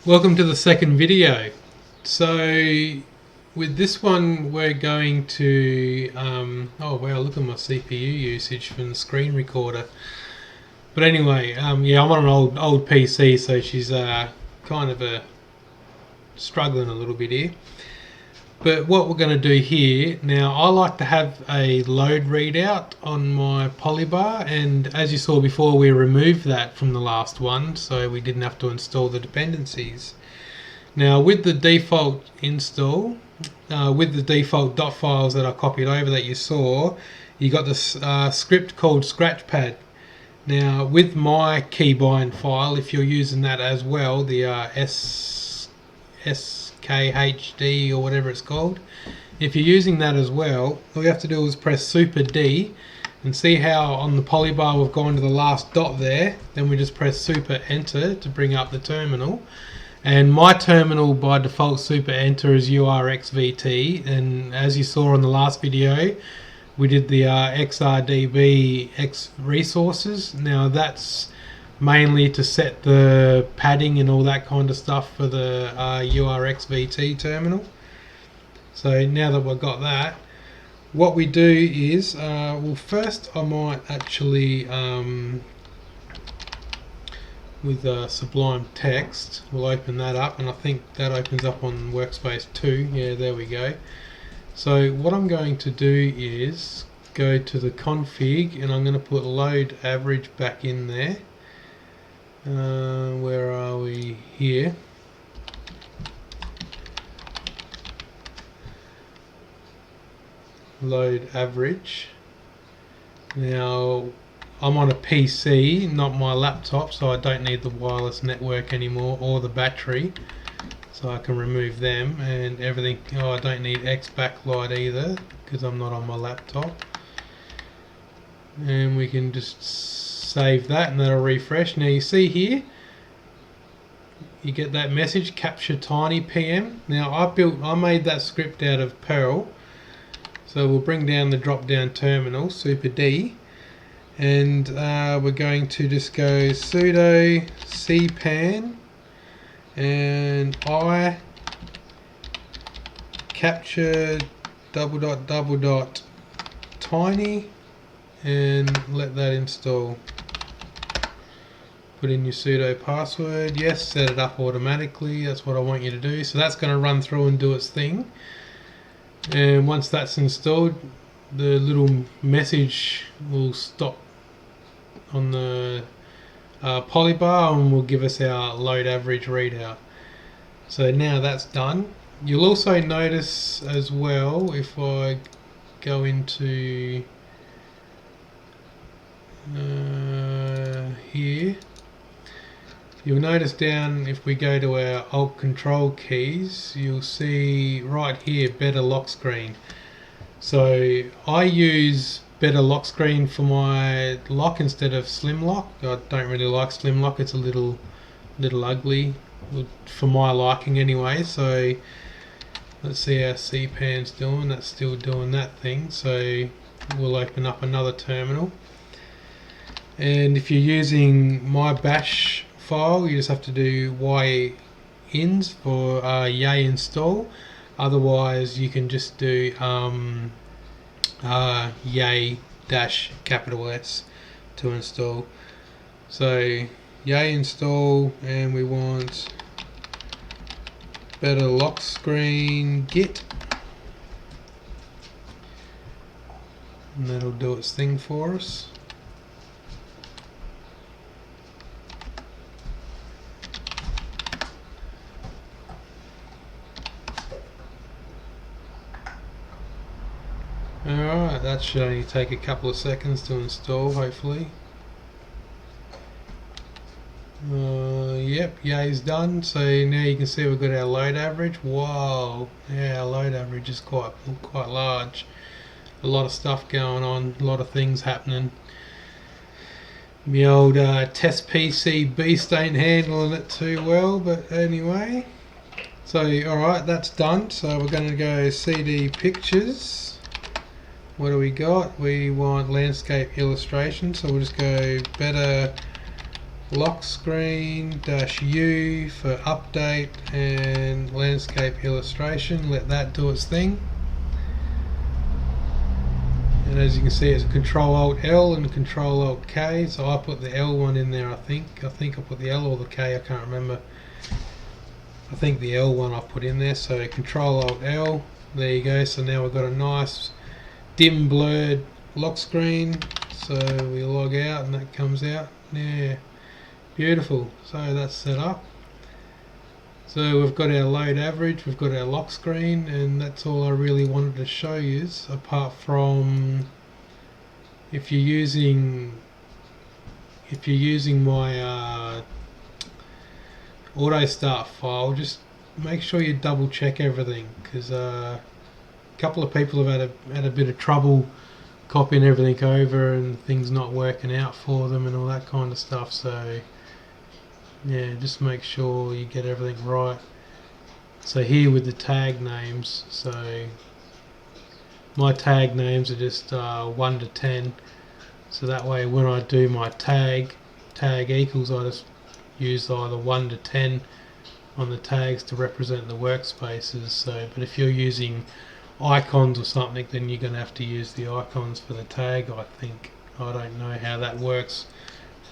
Welcome to the second video. So with this one we're going to oh wow, look at my CPU usage from the screen recorder. But anyway, yeah, I'm on an old PC, so she's kind of struggling a little bit here. But what we're going to do here, now I like to have a load readout on my polybar, and as you saw before we removed that from the last one so we didn't have to install the dependencies. Now with the default install, with the default dot files that I copied over that you saw, you got this script called Scratchpad. Now with my keybind file, if you're using that as well, the SKHD or whatever it's called, if you're using that as well, all you have to do is press Super D, and see how on the polybar we've gone to the last dot there. Then we just press Super Enter to bring up the terminal. And my terminal by default Super Enter is URXVT, and as you saw in the last video we did the XRDB X resources. Now that's mainly to set the padding and all that kind of stuff for the URXVT terminal. So now that we've got that, what we do is, well, first I might actually with Sublime Text, we'll open that up, and I think that opens up on workspace 2. Yeah, there we go. So what I'm going to do is go to the config, and I'm going to put load average back in there. Where are we? Here. Load average. Now I'm on a PC, not my laptop, so I don't need the wireless network anymore or the battery, so I can remove them and everything. Oh, I don't need X backlight either because I'm not on my laptop, and we can just save that and that'll refresh. Now you see here you get that message, capture tiny PM. Now I made that script out of Perl, so we'll bring down the drop down terminal, Super D, and we're going to just go sudo cpan and I capture ... tiny, and let that install. Put in your sudo password. Yes, set it up automatically. That's what I want you to do. So that's going to run through and do its thing. And once that's installed, the little message will stop on the polybar and will give us our load average readout. So now that's done. You'll also notice as well, if I go into here, you'll notice down, if we go to our Alt Control keys, you'll see right here betterlockscreen. So I use betterlockscreen for my lock instead of slim lock. I don't really like slim lock, it's a little ugly for my liking anyway. So let's see how cpan's doing. That's still doing that thing, so we'll open up another terminal. And if you're using my bash file, you just have to do y-ins for yay install. Otherwise you can just do yay dash capital S to install. So yay install, and we want betterlockscreen git, and that'll do its thing for us. Alright, that should only take a couple of seconds to install, hopefully. Yep, yay's done. So now you can see we've got our load average. Wow, yeah, our load average is quite large. A lot of stuff going on, a lot of things happening. The old test PC beast ain't handling it too well, but anyway. So alright, that's done. So we're going to go CD pictures. What do we got? We want landscape illustration, so we'll just go lock screen -U for update and landscape illustration. Let that do its thing. And as you can see, it's Control-Alt-L and Control-Alt-K. So I put the L one in there. I think I put the L or the K. I can't remember. I think the L one I put in there. So Control-Alt-L. There you go. So now we've got a nice dim blurred lock screen. So we log out and that comes out. Yeah, beautiful. So that's set up. So we've got our load average, we've got our lock screen, and that's all I really wanted to show you. Apart from if you're using my auto start file, just make sure you double check everything, because a couple of people have had a bit of trouble copying everything over and things not working out for them and all that kind of stuff. So yeah, just make sure you get everything right. So here with the tag names, so my tag names are just 1 to 10, so that way when I do my tag equals, I just use either 1 to 10 on the tags to represent the workspaces. So, but if you're using icons or something, then you're going to have to use the icons for the tag, I think. I don't know how that works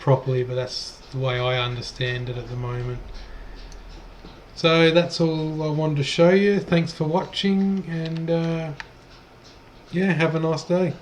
properly, but that's the way I understand it at the moment. So that's all I wanted to show you. Thanks for watching, and yeah, have a nice day.